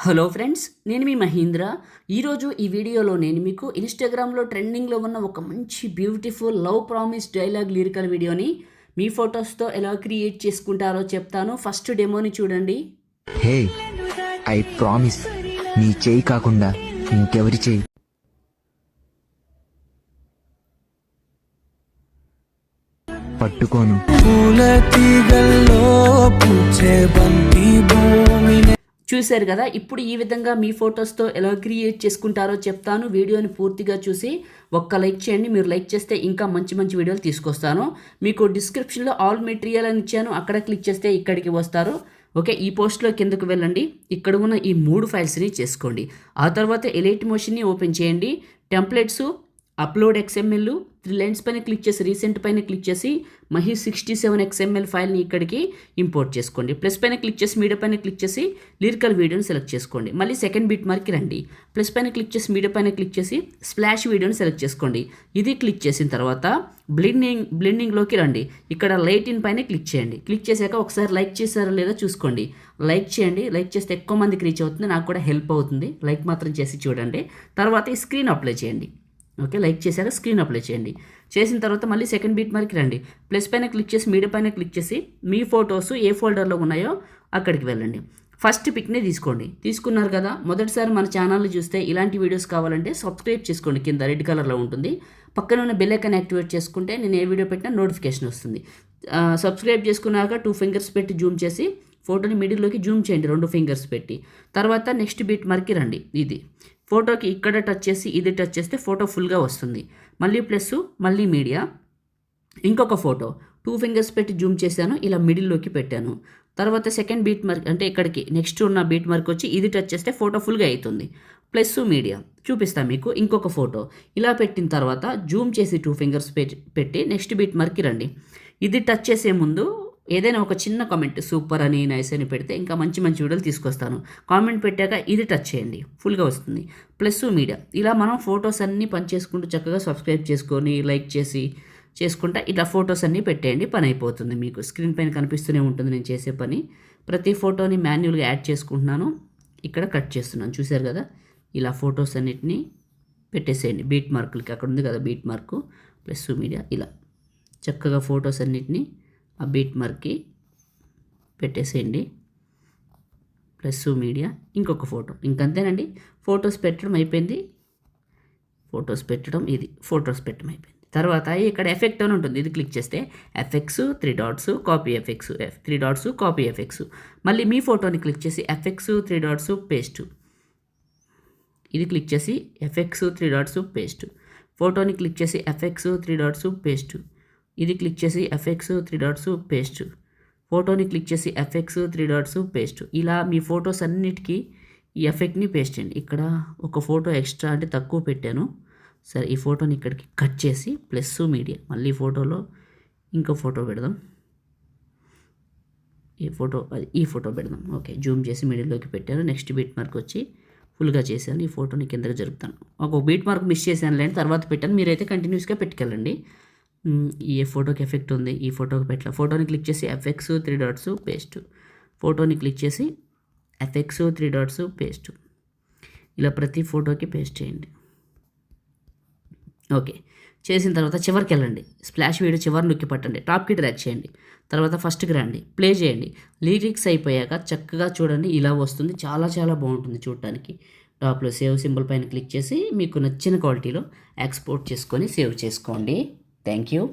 Hello friends, నేను మీ మహీంద్ర. ఈరోజు ఈ వీడియోలో నేను మీకు ఇన్స్టాగ్రామ్లో ట్రెండింగ్లో ఉన్న ఒక మంచి beautiful love promise dialogue lyrical వీడియోని మీ ఫొటోస్తో ఎలా క్రియేట్ చేసుకుంటారో చెప్తాను. ఫస్ట్ డెమోని చూడండి. హే, ఐ ప్రామిస్ నీ చేయి కాకుండా ఇంకెవరి చేయి పట్టుకోను. చూశారు కదా, ఇప్పుడు ఈ విధంగా మీ ఫొటోస్తో ఎలా క్రియేట్ చేసుకుంటారో చెప్తాను. వీడియోని పూర్తిగా చూసి ఒక్క లైక్ చేయండి. మీరు లైక్ చేస్తే ఇంకా మంచి మంచి వీడియోలు తీసుకొస్తాను. మీకు డిస్క్రిప్షన్లో ఆల్ మెటీరియల్ అని ఇచ్చాను, అక్కడ క్లిక్ చేస్తే ఇక్కడికి వస్తారు. ఓకే, ఈ పోస్ట్లో కిందకు వెళ్ళండి. ఇక్కడ ఉన్న ఈ 3 ఫైల్స్ని చేసుకోండి. ఆ తర్వాత ఎలైట్ మోషన్ని ఓపెన్ చేయండి. టెంప్లెట్స్, అప్లోడ్ XML, 3 లైన్స్ పైన క్లిక్ చేసి రీసెంట్ పైన క్లిక్ చేసి మహి 67 XML ఫైల్ని ఇక్కడికి ఇంపోర్ట్ చేసుకోండి. ప్లస్ పైన క్లిక్ చేసి మీడియా పైన క్లిక్ చేసి లిరికల్ వీడియోని సెలెక్ట్ చేసుకోండి. మళ్ళీ సెకండ్ బిట్ మార్క్కి రండి. ప్లస్ పైన క్లిక్ చేసి మీడియా పైన క్లిక్ చేసి స్ప్లాష్ వీడియోని సెలెక్ట్ చేసుకోండి. ఇది క్లిక్ చేసిన తర్వాత బ్లెండింగ్లోకి రండి. ఇక్కడ లైట్ ఇన్ పైన క్లిక్ చేయండి. క్లిక్ చేశాక ఒకసారి లైక్ చేశారో లేదో చూసుకోండి. లైక్ చేయండి. లైక్ చేస్తే ఎక్కువ మందికి రీచ్ అవుతుంది, నాకు కూడా హెల్ప్ అవుతుంది. లైక్ మాత్రం చేసి చూడండి. తర్వాత ఈ స్క్రీన్ అప్లై చేయండి. ఓకే, లైక్ చేశాక స్క్రీన్ అప్లై చేయండి. చేసిన తర్వాత మళ్ళీ సెకండ్ బీట్ మార్క్కి రండి. ప్లస్ పైన క్లిక్ చేసి మీడియా పైన క్లిక్ చేసి మీ ఫొటోస్ ఏ ఫోల్డర్లో ఉన్నాయో అక్కడికి వెళ్ళండి. ఫస్ట్ పిక్నే తీసుకోండి. తీసుకున్నారు కదా, మొదటిసారి మన ఛానల్ని చూస్తే ఇలాంటి వీడియోస్ కావాలంటే సబ్స్క్రైబ్ చేసుకోండి. కింద రెడ్ కలర్లో ఉంటుంది. పక్కన ఉన్న బెల్ ఐకాన్ యాక్టివేట్ చేసుకుంటే నేను ఏ వీడియో పెట్టినా నోటిఫికేషన్ వస్తుంది. సబ్స్క్రైబ్ చేసుకున్నాక 2 ఫింగర్స్ పెట్టి జూమ్ చేసి ఫోటోని మిడిల్లోకి జూమ్ చేయండి 2 ఫింగర్స్ పెట్టి. తర్వాత నెక్స్ట్ బీట్ మార్క్కి రండి. ఇది ఫోటోకి ఇక్కడ టచ్ చేసి ఇది టచ్ చేస్తే ఫోటో ఫుల్గా వస్తుంది. మళ్ళీ ప్లస్, మళ్ళీ మీడియా, ఇంకొక ఫోటో 2 ఫింగర్స్ పెట్టి జూమ్ చేశాను, ఇలా మిడిల్లోకి పెట్టాను. తర్వాత సెకండ్ బీట్ మార్క్ అంటే ఇక్కడికి నెక్స్ట్ ఉన్న బీట్ మార్క్ వచ్చి ఇది టచ్ చేస్తే ఫోటో ఫుల్గా అవుతుంది. ప్లస్ మీడియా చూపిస్తాను మీకు. ఇంకొక ఫోటో ఇలా పెట్టిన తర్వాత జూమ్ చేసి 2 ఫింగర్స్ పెట్టి నెక్స్ట్ బీట్ మార్క్కి రండి. ఇది టచ్ చేసే ముందు ఏదైనా ఒక చిన్న కామెంట్ సూపర్ అని, నైస్ అని పెడితే ఇంకా మంచి మంచి వీడియోలు తీసుకొస్తాను. కామెంట్ పెట్టాక ఇది టచ్ చేయండి, ఫుల్గా వస్తుంది. ప్లస్ మీడియా, ఇలా మనం ఫొటోస్ అన్నీ పనిచేసుకుంటూ చక్కగా సబ్స్క్రైబ్ చేసుకొని లైక్ చేసి చేసుకుంటా ఇలా ఫొటోస్ అన్నీ పెట్టేయండి. పని అయిపోతుంది. మీకు స్క్రీన్ పైన కనిపిస్తూనే ఉంటుంది నేను చేసే పని. ప్రతి ఫోటోని మాన్యువల్గా యాడ్ చేసుకుంటున్నాను. ఇక్కడ కట్ చేస్తున్నాను. చూశారు కదా, ఇలా ఫొటోస్ అన్నిటిని పెట్టేసేయండి బీట్ మార్కులకి. అక్కడ ఉంది కదా బీట్ మార్కు, ప్లస్ మీడియా, ఇలా చక్కగా ఫొటోస్ అన్నిటిని ఆ బీట్ మార్క్కి పెట్టేసేయండి. ప్లస్ మీడియా, ఇంకొక ఫోటో. ఇంకంతేనండి, ఫొటోస్ పెట్టడం అయిపోయింది. ఫొటోస్ పెట్టడం అయిపోయింది. తర్వాత ఇక్కడ ఎఫెక్ట్ అని ఉంటుంది. ఇది క్లిక్ చేస్తే effects 3 dots copy effects, 3 dots copy effects. మళ్ళీ మీ ఫోటోని క్లిక్ చేసి ఎఫెక్ట్స్ 3 డాట్స్ పేస్ట్. ఇది క్లిక్ చేసి ఎఫెక్ట్స్ 3 డాట్స్ పేస్ట్. ఫోటోని క్లిక్ చేసి ఎఫెక్ట్స్ 3 డాట్స్ పేస్ట్. ఇది క్లిక్ చేసి ఎఫెక్ట్స్ 3 డాట్స్ పేస్ట్. ఫోటోని క్లిక్ చేసి ఎఫెక్ట్స్ 3 డాట్స్ పేస్ట్. ఇలా మీ ఫొటోస్ అన్నిటికీ ఈ ఎఫెక్ట్ని పేస్ట్ చేయండి. ఇక్కడ ఒక ఫోటో ఎక్స్ట్రా అంటే తక్కువ పెట్టాను. సరే, ఈ ఫోటోని ఇక్కడికి కట్ చేసి ప్లస్ మీడియా, మళ్ళీ ఫోటోలో ఇంకో ఫోటో పెడదాం. ఈ ఫోటో పెడదాం. ఓకే, జూమ్ చేసి మిడిల్లోకి పెట్టాను. నెక్స్ట్ బీట్ మార్క్ వచ్చి ఫుల్గా చేశాను. ఈ ఫోటోని కిందకి జరుపుతాను. ఒక బీట్ మార్క్ మిస్ చేశాను లేని తర్వాత పెట్టాను. మీరైతే కంటిన్యూస్గా పెట్టుకెళ్ళండి. ఏ ఫోటోకి ఎఫెక్ట్ ఉంది, ఈ ఫోటోకి పెట్టాలి. ఫోటోని క్లిక్ చేసి ఎఫెక్ట్స్ 3 డాట్స్ పేస్ట్. ఫోటోని క్లిక్ చేసి ఎఫెక్ట్స్ 3 డాట్స్ పేస్ట్. ఇలా ప్రతి ఫోటోకి పేస్ట్ చేయండి. ఓకే, చేసిన తర్వాత చివరికి వెళ్ళండి. స్ప్లాష్ వీడియో చివరి నొక్కి పట్టండి. టాప్కి డ్రాగ్ చేయండి. తర్వాత ఫస్ట్కి రండి, ప్లే చేయండి. లిరిక్స్ అయిపోయాక చక్కగా చూడండి, ఇలా వస్తుంది. చాలా చాలా బాగుంటుంది చూడటానికి. టాప్లో సేవ్ సింబల్ పైన క్లిక్ చేసి మీకు నచ్చిన క్వాలిటీలో ఎక్స్పోర్ట్ చేసుకొని సేవ్ చేసుకోండి. Thank you.